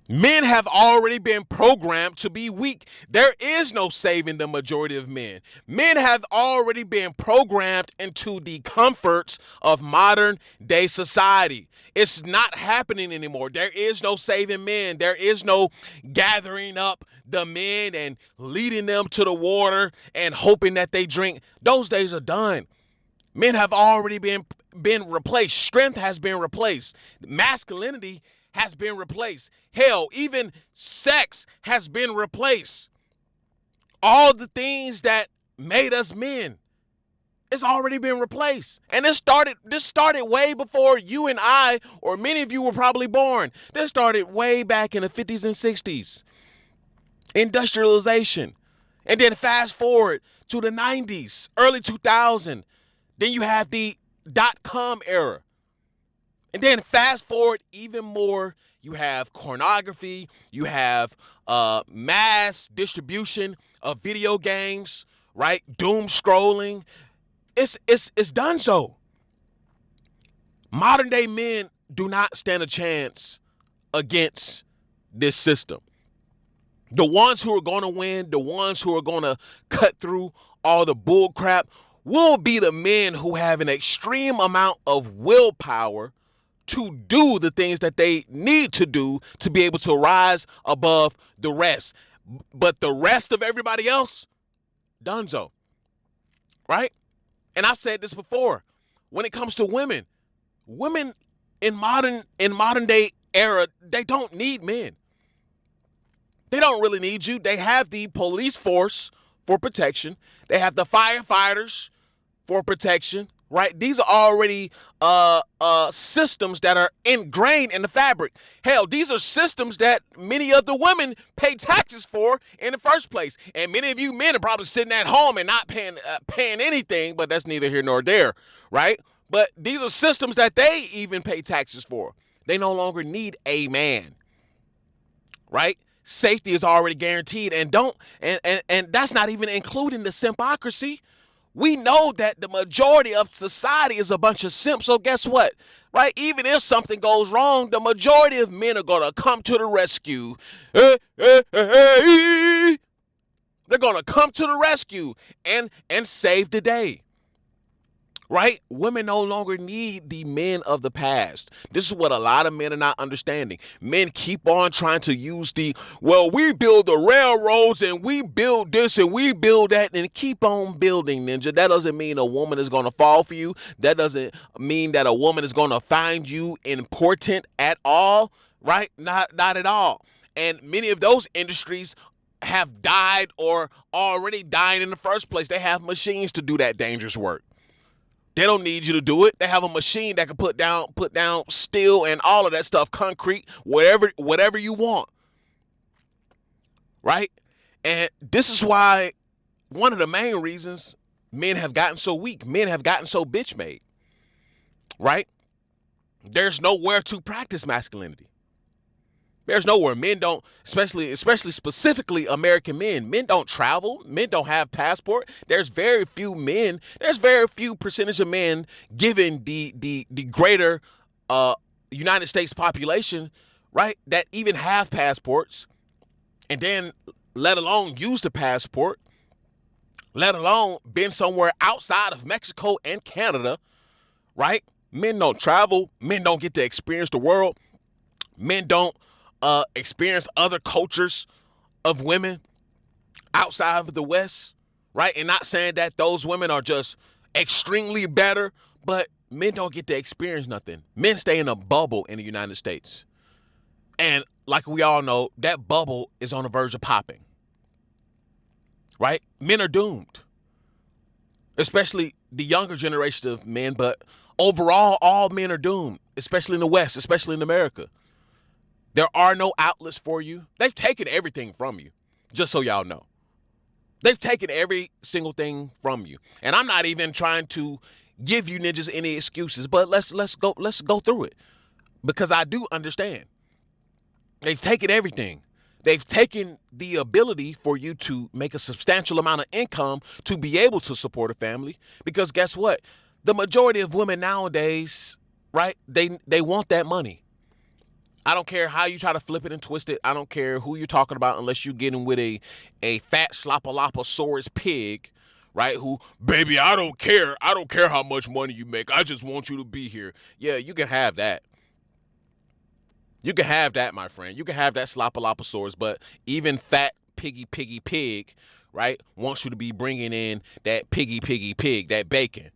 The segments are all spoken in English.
Men have already been programmed to be weak. There is no saving the majority of men. Men have already been programmed into the comforts of modern day society. It's not happening anymore. There is no saving men. There is no gathering up the men and leading them to the water and hoping that they drink. Those days are done. Men have already been replaced. Strength has been replaced. Masculinity has been replaced. Hell, even sex has been replaced. All the things that made us men, it's already been replaced. And this started way before you and I, or many of you were probably born. This started way back in the 50s and 60s. Industrialization. And then fast forward to the 90s, early 2000. Then you have the dot-com era. And then fast forward even more, you have pornography, you have mass distribution of video games, right? Doom scrolling. It's done so. Modern day men do not stand a chance against this system. The ones who are going to win, the ones who are going to cut through all the bull crap will be the men who have an extreme amount of willpower to do the things that they need to do to be able to rise above the rest. But the rest of everybody else, donezo, right? And I've said this before. When it comes to women, women in modern day era, they don't need men. They don't really need you. They have the police force for protection. They have the firefighters for protection, right? These are already systems that are ingrained in the fabric. Hell, these are systems that many of the women pay taxes for in the first place. And many of you men are probably sitting at home and not paying anything, but that's neither here nor there, right? But these are systems that they even pay taxes for. They no longer need a man, right? Safety is already guaranteed, and that's not even including the simpocracy. We know that the majority of society is a bunch of simps. So guess what? Right? Even if something goes wrong, the majority of men are gonna come to the rescue. They're gonna come to the rescue and save the day. Right? Women no longer need the men of the past. This is what a lot of men are not understanding. Men keep on trying to use well, we build the railroads and we build this and we build that, and keep on building, ninja. That doesn't mean a woman is going to fall for you. That doesn't mean that a woman is going to find you important at all, right? Not at all. And many of those industries have died or already died in the first place. They have machines to do that dangerous work. They don't need you to do it. They have a machine that can put down steel and all of that stuff, concrete, whatever you want. Right? And this is why one of the main reasons men have gotten so weak, men have gotten so bitch made. Right? There's nowhere to practice masculinity. There's nowhere. Men don't, especially specifically American men don't travel. Men don't have passport. There's very few percentage of men, given the greater United States population, right, that even have passports, and then let alone use the passport, let alone been somewhere outside of Mexico and Canada, right? Men don't travel. Men don't get to experience the world. Men don't experience other cultures of women outside of the West, right? And not saying that those women are just extremely better, but men don't get to experience nothing. Men stay in a bubble in the United States. And like we all know, that bubble is on the verge of popping, right? Men are doomed, especially the younger generation of men, but overall, all men are doomed, especially in the West, especially in America. There are no outlets for you. They've taken everything from you, just so y'all know. They've taken every single thing from you. And I'm not even trying to give you ninjas any excuses, but let's go through it, because I do understand. They've taken everything. They've taken the ability for you to make a substantial amount of income to be able to support a family, because guess what? The majority of women nowadays, right, they want that money. I don't care how you try to flip it and twist it. I don't care who you're talking about unless you're getting with a fat sloppaloposaurus pig, right? Who, baby, I don't care. I don't care how much money you make. I just want you to be here. Yeah, you can have that. You can have that, my friend. You can have that sloppaloposaurus, but even fat piggy pig, right, wants you to be bringing in that piggy pig, that bacon.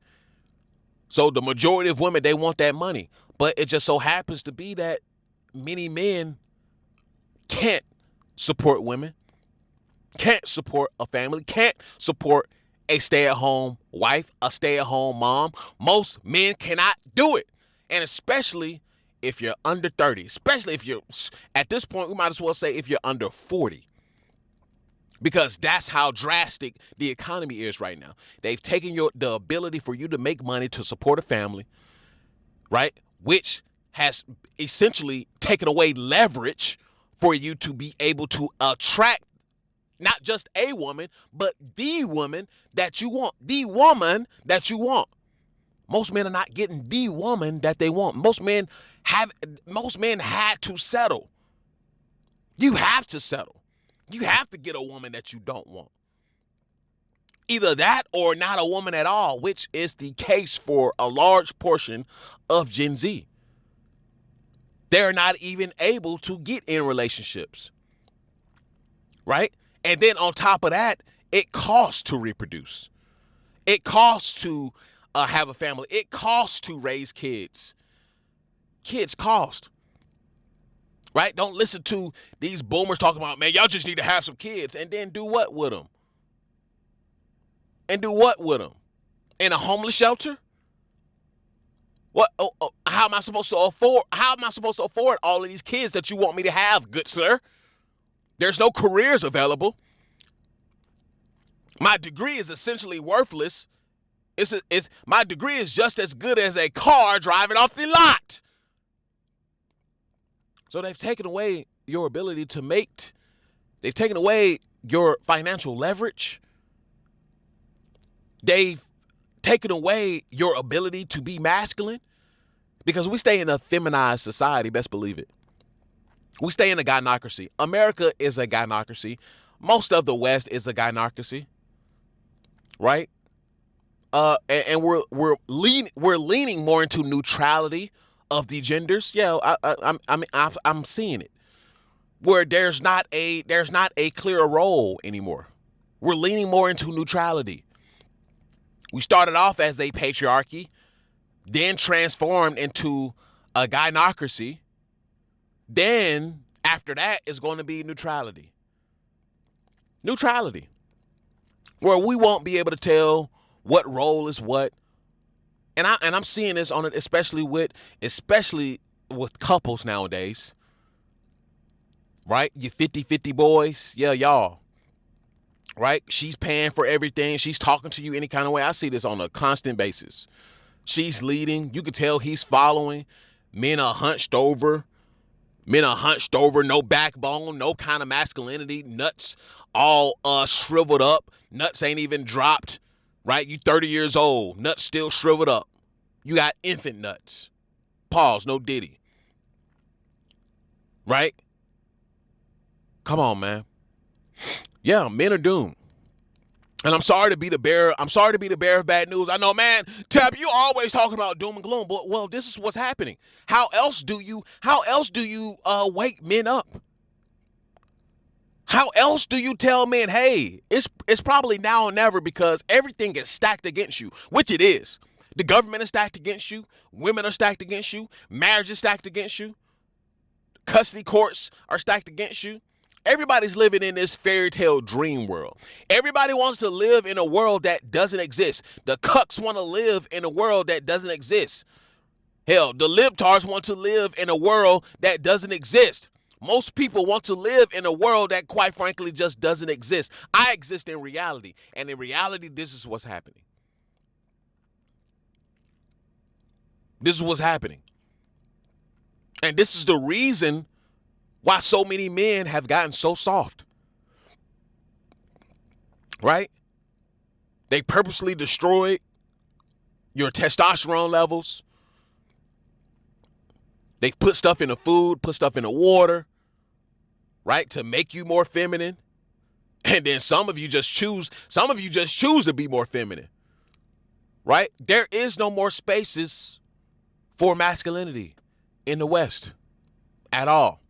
So the majority of women, they want that money. But it just so happens to be that many men can't support women, can't support a family, can't support a stay-at-home wife, a stay-at-home mom. Most men cannot do it. And especially if you're under 30, especially if you're, at this point, we might as well say if you're under 40. Because that's how drastic the economy is right now. They've taken the ability for you to make money to support a family, right? Which has essentially taken away leverage for you to be able to attract not just a woman, but the woman that you want. The woman that you want. Most men are not getting the woman that they want. Most men had to settle. You have to settle. You have to get a woman that you don't want. Either that or not a woman at all, which is the case for a large portion of Gen Z. They're not even able to get in relationships, right? And then on top of that, it costs to reproduce. It costs to have a family. It costs to raise kids. Kids cost. Right? Don't listen to these boomers talking about, man, y'all just need to have some kids. And then do what with them? And do what with them? In a homeless shelter? What? How am I supposed to afford? How am I supposed to afford all of these kids that you want me to have, good sir? There's no careers available. My degree is essentially worthless. My degree is just as good as a car driving off the lot. So they've taken away your ability to mate. They've taken away your financial leverage. They've taken away your ability to be masculine, because we stay in a feminized society, best believe it. We stay in a gynocracy. America is a gynocracy. Most of the West is a gynocracy, right? And we're leaning more into neutrality of the genders. Yeah, I'm seeing it, where there's not a clear role anymore. We're leaning more into neutrality. We started off as a patriarchy, then transformed into a gynocracy. Then after that is going to be neutrality. Neutrality, where we won't be able to tell what role is what. And I'm seeing this on it, especially with couples nowadays, right? You 50-50 boys, yeah, y'all, right? She's paying for everything. She's talking to you any kind of way. I see this on a constant basis. She's leading. You can tell he's following. Men are hunched over. No backbone, no kind of masculinity. Nuts all shriveled up. Nuts ain't even dropped, right? You 30 years old. Nuts still shriveled up. You got infant nuts. Pause, no diddy. Right? Come on, man. Yeah, men are doomed. And I'm sorry to be the bearer of bad news. I know, man, Tab, you always talking about doom and gloom, but well, this is what's happening. How else do you wake men up? How else do you tell men, hey, it's probably now or never, because everything is stacked against you, which it is. The government is stacked against you. Women are stacked against you. Marriage is stacked against you. Custody courts are stacked against you. Everybody's living in this fairy tale dream world. Everybody wants to live in a world that doesn't exist. The cucks want to live in a world that doesn't exist. Hell, the libtards want to live in a world that doesn't exist. Most people want to live in a world that, quite frankly, just doesn't exist. I exist in reality. And in reality, this is what's happening. This is what's happening. And this is the reason why so many men have gotten so soft. Right? They purposely destroyed your testosterone levels. They put stuff in the food, put stuff in the water, right, to make you more feminine. And then some of you just choose to be more feminine, right? There is no more spaces for masculinity in the West at all.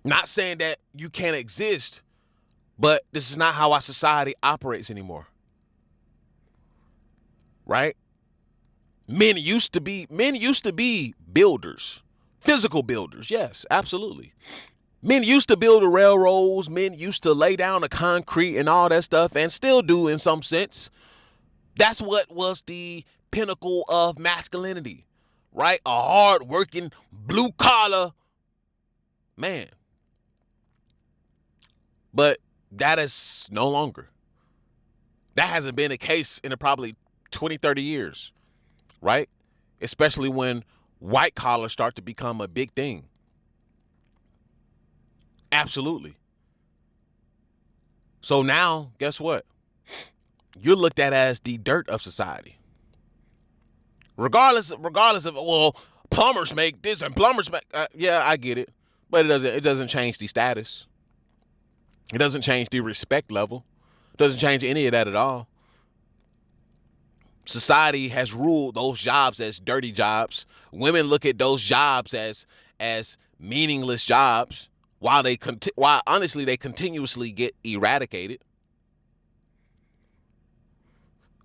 Not saying that you can't exist, but this is not how our society operates anymore, right? Men used to be builders, physical builders. Yes, absolutely. Men used to build the railroads. Men used to lay down the concrete and all that stuff, and still do in some sense. That's what was the pinnacle of masculinity, right? A hard-working, blue-collar man. But that is no longer. That hasn't been the case in probably 20, 30 years, right? Especially when white collars start to become a big thing. Absolutely. So now, guess what? You're looked at as the dirt of society. Regardless of, well, plumbers make this and plumbers make, yeah, I get it. But it doesn't change the status. It doesn't change the respect level. It doesn't change any of that at all. Society has ruled those jobs as dirty jobs. Women look at those jobs as meaningless jobs, while honestly they continuously get eradicated.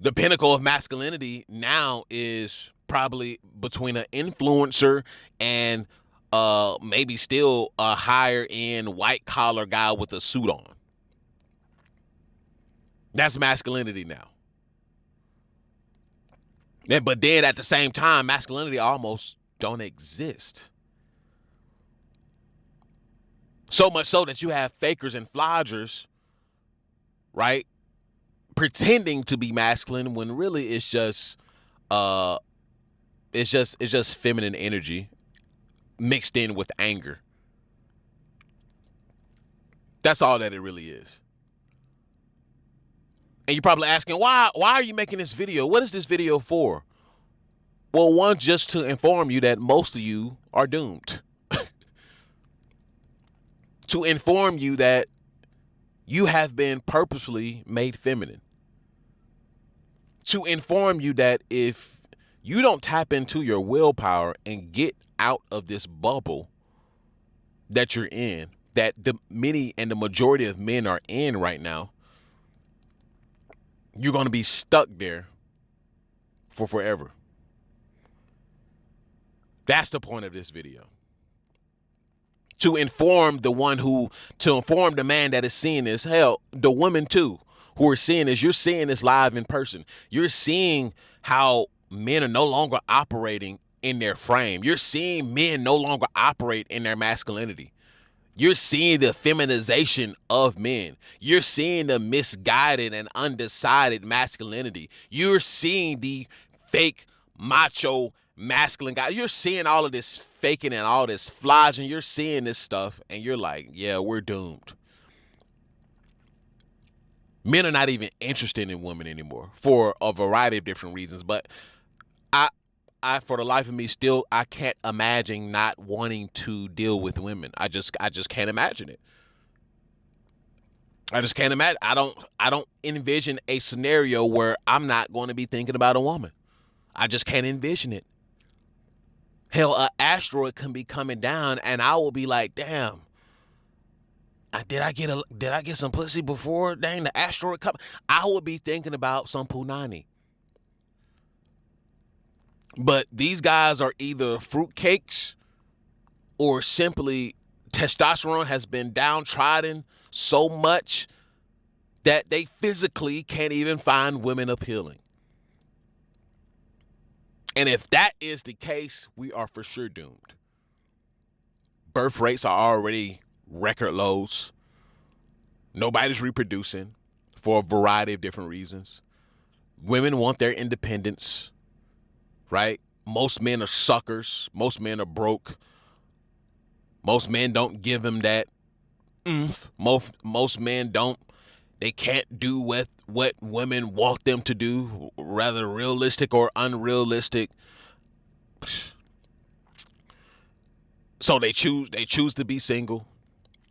The pinnacle of masculinity now is probably between an influencer and maybe still a higher end white collar guy with a suit on. That's masculinity now. But then at the same time, masculinity almost don't exist. So much so that you have fakers and flodgers, right, pretending to be masculine when really it's just feminine energy mixed in with anger. That's all that it really is. And you're probably asking, why are you making this video? What is this video for? Well, one, just to inform you that most of you are doomed. To inform you that you have been purposefully made feminine. To inform you that if you don't tap into your willpower and get out of this bubble that you're in, that the majority of men are in right now, you're going to be stuck there for forever. That's the point of this video. To inform the man that is seeing this, hell, the women too, who are seeing this, you're seeing this live in person. You're seeing how men are no longer operating in their frame. You're seeing men no longer operate in their masculinity. You're seeing the feminization of men. You're seeing the misguided and undecided masculinity. You're seeing the fake macho masculine guy. You're seeing all of this faking and all this flogging. You're seeing this stuff and you're like, yeah, we're doomed. Men are not even interested in women anymore for a variety of different reasons. But I for the life of me, still, I can't imagine not wanting to deal with women. I just can't imagine it. I just can't imagine. I don't envision a scenario where I'm not going to be thinking about a woman. I just can't envision it. Hell, an asteroid can be coming down and I will be like, damn, did I get some pussy before dang the asteroid come? I would be thinking about some punani. But these guys are either fruitcakes or simply testosterone has been downtrodden so much that they physically can't even find women appealing. And if that is the case, we are for sure doomed. Birth rates are already record lows. Nobody's reproducing for a variety of different reasons. Women want their independence, right? Most men are suckers. Most men are broke. Most men don't give them that oomph. Most men don't. They can't do what women want them to do, rather realistic or unrealistic. So they choose to be single.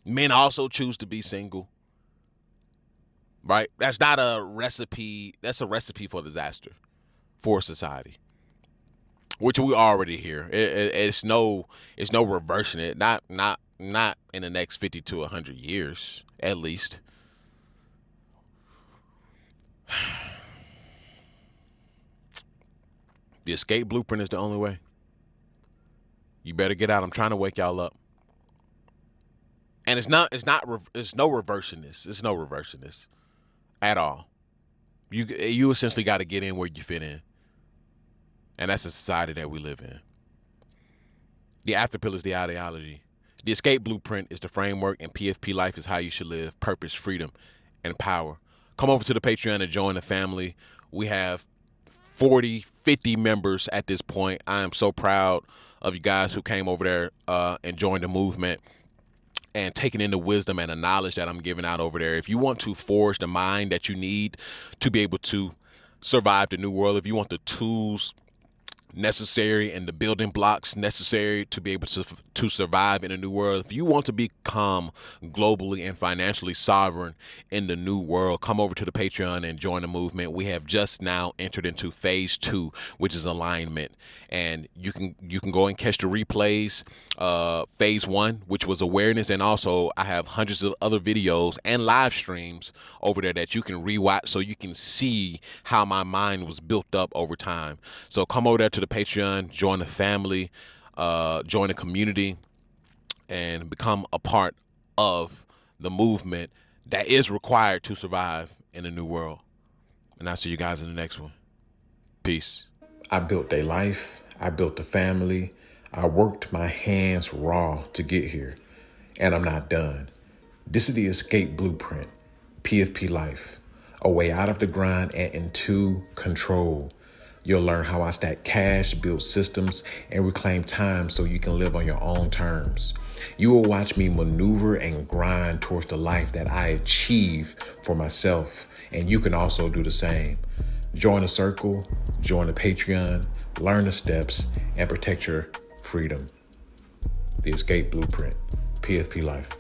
Men also choose to be single. Right? That's not a recipe. That's a recipe for disaster for society, which we already hear. It's no reversing it. Not in the next 50 to 100 years, at least. The escape blueprint is the only way. You better get out. I'm trying to wake y'all up. And it's no reversing this. It's no reversing this at all. You essentially got to get in where you fit in. And that's the society that we live in. The after pill is the ideology. The escape blueprint is the framework, and PFP life is how you should live: purpose, freedom, and power. Come over to the Patreon and join the family. We have 40, 50 members at this point. I am so proud of you guys who came over there and joined the movement and taking in the wisdom and the knowledge that I'm giving out over there. If you want to forge the mind that you need to be able to survive the new world, if you want the tools necessary and the building blocks necessary to be able to survive in a new world, if you want to become globally and financially sovereign in the new world, come over to the Patreon and join the movement. We have just now entered into phase 2, which is alignment, and you can go and catch the replays. Phase 1, which was awareness, and also I have hundreds of other videos and live streams over there that you can rewatch, so you can see how my mind was built up over time. So come over there to the Patreon, join the family, join the community, and become a part of the movement that is required to survive in a new world. And I'll see you guys in the next one. Peace. I built a life. I built a family. I worked my hands raw to get here, and I'm not done. This is the escape blueprint, PFP life, a way out of the grind and into control. You'll learn how I stack cash, build systems, and reclaim time so you can live on your own terms. You will watch me maneuver and grind towards the life that I achieve for myself, and you can also do the same. Join the circle, join the Patreon, learn the steps, and protect your freedom. The escape blueprint, PFP life.